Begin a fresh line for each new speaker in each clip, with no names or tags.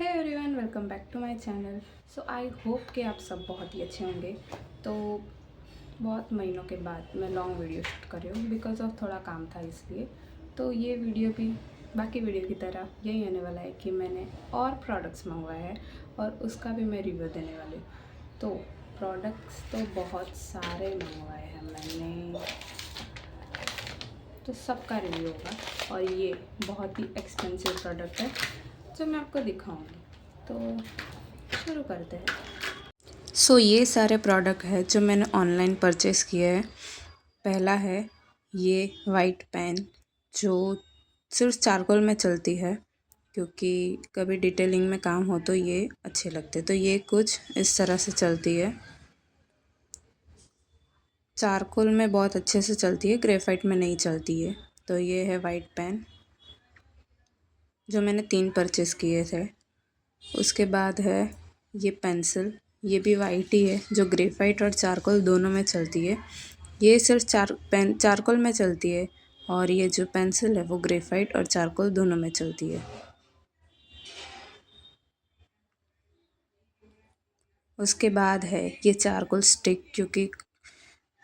Hey everyone, welcome back to my channel. So I hope कि आप सब बहुत ही अच्छे होंगे। तो बहुत महीनों के बाद मैं लॉन्ग वीडियो शूट कर रही हूँ बिकॉज ऑफ थोड़ा काम था इसलिए। तो ये वीडियो भी बाकी वीडियो की तरह यही होने वाला है कि मैंने और प्रोडक्ट्स मंगवाए हैं और उसका भी मैं रिव्यू देने वाली हूँ। तो प्रोडक्ट्स तो बहुत सारे मंगवाए हैं मैंने, तो सबका रिव्यू होगा। और ये बहुत ही एक्सपेंसिव प्रोडक्ट है जो मैं आपको दिखाऊंगी। तो शुरू करते हैं। ये सारे प्रोडक्ट है जो मैंने ऑनलाइन परचेज़ किए हैं। पहला है ये वाइट पेन जो सिर्फ चारकोल में चलती है, क्योंकि कभी डिटेलिंग में काम हो तो ये अच्छे लगते। तो ये कुछ इस तरह से चलती है, चारकोल में बहुत अच्छे से चलती है, ग्रेफाइट में नहीं चलती है। तो ये है वाइट पेन जो मैंने 3 परचेज़ किए थे। उसके बाद है ये पेंसिल, ये भी वाइट ही है जो ग्रेफाइट और चारकोल दोनों में चलती है। ये सिर्फ चारकोल में चलती है और ये जो पेंसिल है वो ग्रेफाइट और चारकोल दोनों में चलती है। उसके बाद है ये चारकोल स्टिक, क्योंकि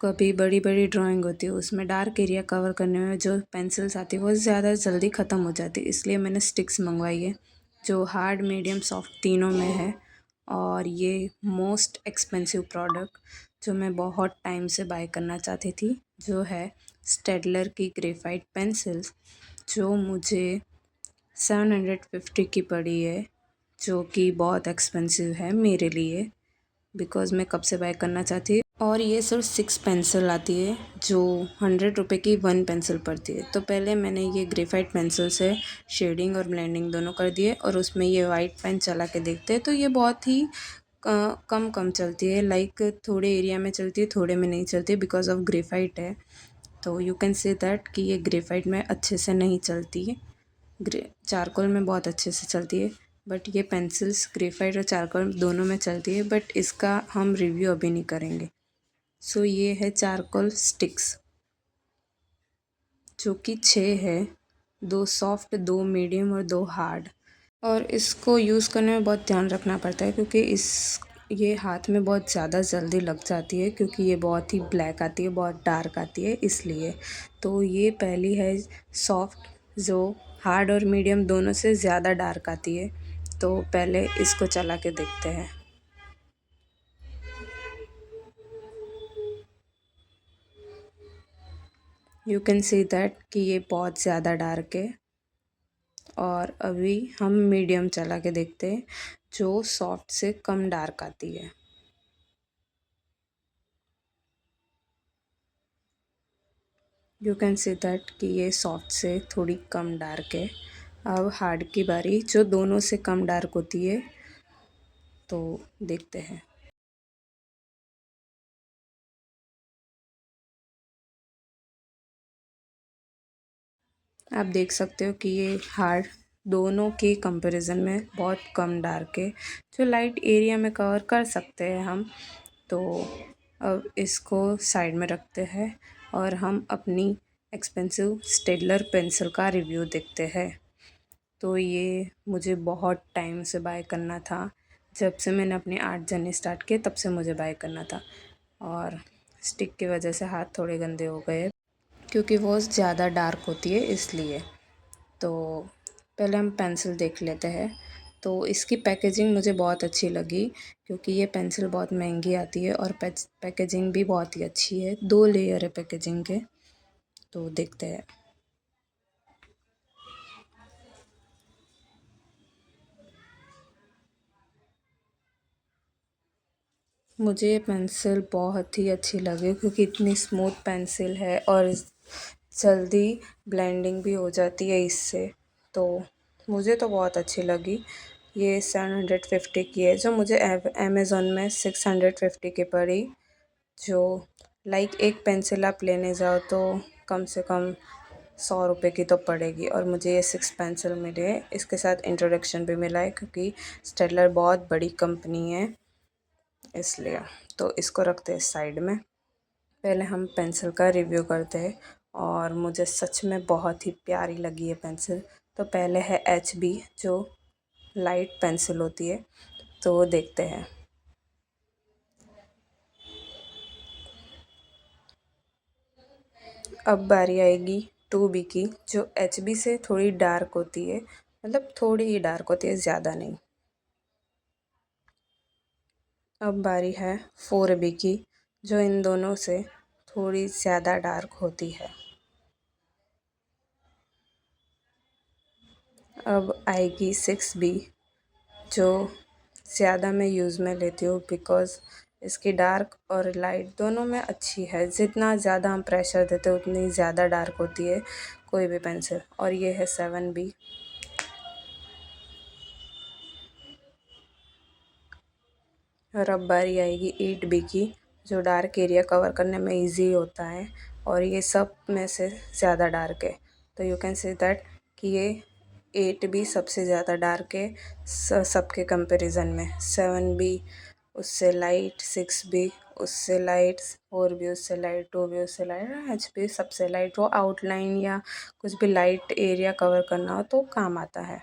कभी बड़ी बड़ी ड्राइंग होती है उसमें डार्क एरिया कवर करने में जो पेंसिल्स आती है वो ज़्यादा जल्दी ख़त्म हो जाती है, इसलिए मैंने स्टिक्स मंगवाई है जो हार्ड मीडियम सॉफ्ट तीनों में है। और ये मोस्ट एक्सपेंसिव प्रोडक्ट जो मैं बहुत टाइम से बाय करना चाहती थी, जो है स्टेडलर की ग्रेफाइट पेंसिल्स, जो मुझे 750 की पड़ी है, जो कि बहुत एक्सपेंसिव है मेरे लिए बिकॉज़ मैं कब से बाय करना चाहती। और ये सिर्फ 6 पेंसिल आती है जो 100 रुपये की 1 पेंसिल पड़ती है। तो पहले मैंने ये ग्रेफाइट पेंसिल से शेडिंग और ब्लेंडिंग दोनों कर दिए और उसमें ये वाइट पेन चला के देखते हैं तो ये बहुत ही कम चलती है, लाइक थोड़े एरिया में चलती है, थोड़े में नहीं चलती बिकॉज ऑफ ग्रेफाइट है। तो यू कैन से दैट कि ये ग्रेफाइट में अच्छे से नहीं चलती है, चारकोल में बहुत अच्छे से चलती है। बट ये पेंसिल्स ग्रेफाइट और चारकोल दोनों में चलती है, बट इसका हम रिव्यू अभी नहीं करेंगे। ये है चारकोल स्टिक्स जो कि 6 है, 2 सॉफ्ट, 2 मीडियम और 2 हार्ड। और इसको यूज़ करने में बहुत ध्यान रखना पड़ता है क्योंकि ये हाथ में बहुत ज़्यादा जल्दी लग जाती है, क्योंकि ये बहुत ही ब्लैक आती है, बहुत डार्क आती है इसलिए। तो ये पहली है सॉफ्ट, जो हार्ड और मीडियम दोनों से ज़्यादा डार्क आती है। तो पहले इसको चला के देखते हैं। यू कैन सी दैट कि ये बहुत ज़्यादा डार्क है। और अभी हम मीडियम चला के देखते हैं जो सॉफ्ट से कम डार्क आती है। यू कैन सी दैट कि ये सॉफ्ट से थोड़ी कम डार्क है। अब हार्ड की बारी, जो दोनों से कम डार्क होती है, तो देखते हैं। आप देख सकते हो कि ये हार्ड दोनों के कंपैरिजन में बहुत कम डार्क है, जो लाइट एरिया में कवर कर सकते हैं हम। तो अब इसको साइड में रखते हैं और हम अपनी एक्सपेंसिव स्टेडलर पेंसिल का रिव्यू देखते हैं। तो ये मुझे बहुत टाइम से बाय करना था, जब से मैंने अपनी आर्ट जर्नी स्टार्ट की तब से मुझे बाय करना था। और स्टिक की वजह से हाथ थोड़े गंदे हो गए क्योंकि वो ज़्यादा डार्क होती है इसलिए। तो पहले हम पेंसिल देख लेते हैं। तो इसकी पैकेजिंग मुझे बहुत अच्छी लगी, क्योंकि ये पेंसिल बहुत महंगी आती है और पैकेजिंग भी बहुत ही अच्छी है, 2 लेयर है पैकेजिंग के। तो देखते हैं। मुझे ये पेंसिल बहुत ही अच्छी लगी क्योंकि इतनी स्मूथ पेंसिल है और जल्दी ब्लेंडिंग भी हो जाती है इससे। तो मुझे तो बहुत अच्छी लगी। ये 750 की है, जो मुझे अमेज़ोन में 650 की पड़ी। जो लाइक एक पेंसिल आप लेने जाओ तो कम से कम 100 रुपये की तो पड़ेगी, और मुझे ये 6 पेंसिल मिली है। इसके साथ इंट्रोडक्शन भी मिला है क्योंकि स्टेडलर बहुत बड़ी कंपनी है इसलिए। तो इसको रखते हैं साइड में। पहले हम पेंसिल का रिव्यू करते हैं और मुझे सच में बहुत ही प्यारी लगी है पेंसिल। तो पहले है HB, जो लाइट पेंसिल होती है, तो वो देखते हैं। अब बारी आएगी 2B की, जो HB से थोड़ी डार्क होती है, मतलब थोड़ी ही डार्क होती है, ज़्यादा नहीं। अब बारी है 4B की, जो इन दोनों से थोड़ी ज़्यादा डार्क होती है। अब आएगी 6B, जो ज़्यादा मैं यूज़ में लेती हूँ बिकॉज़ इसकी डार्क और लाइट दोनों में अच्छी है। जितना ज़्यादा हम प्रेशर देते हैं उतनी ज़्यादा डार्क होती है कोई भी पेंसिल। और ये है 7B। और अब बारी आएगी 8B की, जो डार्क एरिया कवर करने में इजी होता है और ये सब में से ज़्यादा डार्क है। तो यू कैन से दैट कि ये 8B सबसे ज़्यादा डार्क है सबके कंपैरिजन में। 7B उससे लाइट, 6B उससे लाइट, 4B उससे लाइट, 2B उससे लाइट, HB सबसे लाइट। वो आउटलाइन या कुछ भी लाइट एरिया कवर करना हो तो काम आता है।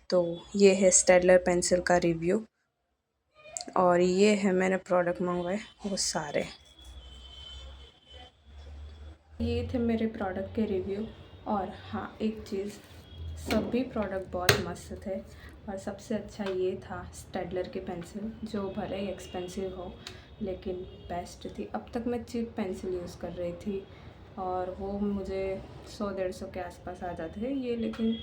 तो ये है स्टेडलर पेंसिल का रिव्यू, और ये है मैंने प्रोडक्ट मंगवाए वो सारे। ये थे मेरे प्रोडक्ट के रिव्यू। और हाँ, एक चीज़, सभी प्रोडक्ट बहुत मस्त थे और सबसे अच्छा ये था स्टेडलर की पेंसिल, जो भले ही एक्सपेंसिव हो लेकिन बेस्ट थी। अब तक मैं चीप पेंसिल यूज़ कर रही थी और वो मुझे 100-150 के आसपास आ जाते थे, ये लेकिन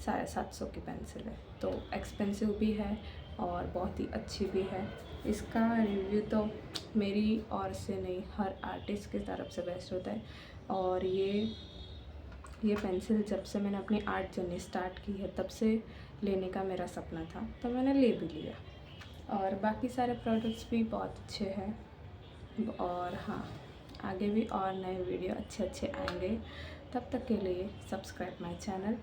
750 की पेंसिल है, तो एक्सपेंसिव भी है और बहुत ही अच्छी भी है। इसका रिव्यू तो मेरी और से नहीं, हर आर्टिस्ट की तरफ से बेस्ट होता है। और ये पेंसिल जब से मैंने अपनी आर्ट जर्नी स्टार्ट की है तब से लेने का मेरा सपना था, तो मैंने ले भी लिया। और बाकी सारे प्रोडक्ट्स भी बहुत अच्छे हैं। और हाँ, आगे भी और नए वीडियो अच्छे अच्छे आएंगे। तब तक के लिए subscribe my channel,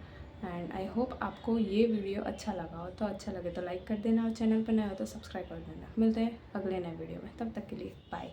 and I hope आपको ये वीडियो अच्छा लगा हो। तो अच्छा लगे तो लाइक कर देना और चैनल पर नए हो तो सब्सक्राइब कर देना। मिलते हैं अगले नए वीडियो में, तब तक के लिए बाय।